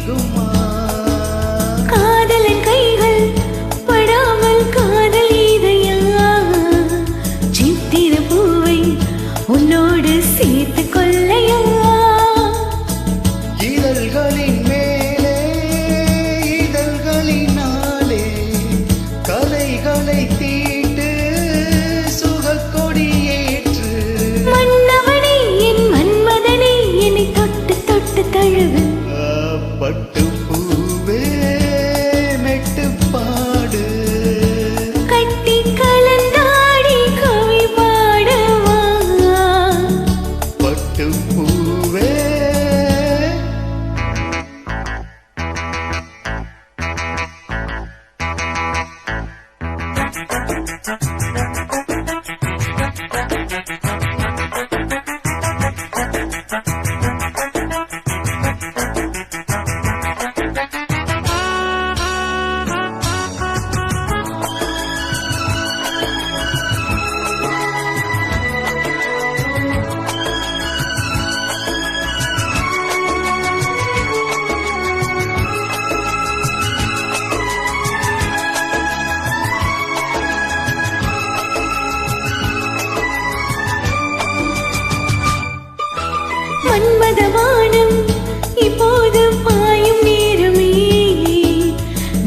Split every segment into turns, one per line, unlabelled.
நீங்குமா
காதலன் கைகள் படாமல் காதல் இதையா சித்திர பூவை உன்னோடு சேர்த்து கொள்ளையா
இதழ்களின் மேலே இதழ்களினாலே கலைகளை தீட்டு சுகக்கொடியேற்று
மன்னவனே என் மன்மதனே என்னை தொட்டு தொட்டு தழுவு
பட்டு பூவே மெட்டு பாடு
கட்டி கலந்தாடி கவி பாடவா
பட்டு பூவே
மன்மதவானம் இப்போது பாயும் நேரமே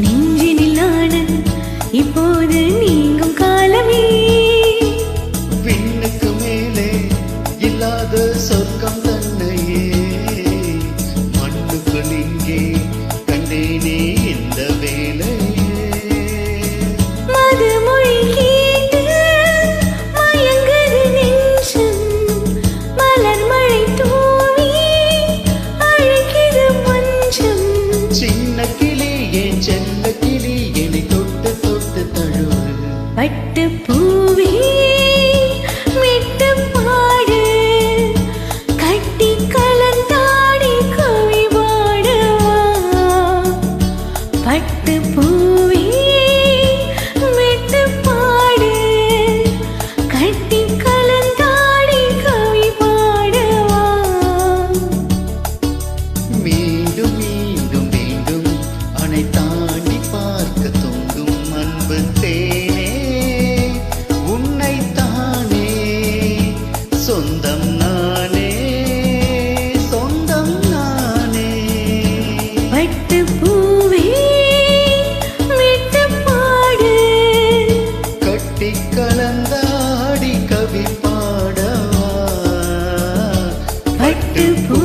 நெஞ்சினில் ஆனன் இப்போது நீங்கும் காலமே
விண்ணுக்கு மேலே இல்லாத சொர்க்கம் தன்னையே மண்ணுக்குள் இங்கே கண்டேனே இந்த வேலையே
மதுமொழி கேட்டு மயங்குது நெஞ்சம் மலர் மழை தூவி அழைக்குது மஞ்சம்
சின்ன கிளி என் செல்ல கிளி என்னை தொட்டு தொட்டு தழுவு
பட்டு பூவே மெட்டு பாடு கட்டி கலந்தாடி கவி பாடவா பட்டு பூவே மெட்டு பாடு கட்டி கலந்தாடி கவி பாடவா
மீண்டும் மீண்டும் மீண்டும் அணை தாண்டி பார்க்க தூண்டும் அன்பு தேனே உன்னைத்தானே சொந்தம் நானே சொந்தம் நானே
பட்டு பூவே மெட்டு பாடு
கட்டி கலந்தாடி கவி பாடவா
பட்டு பூ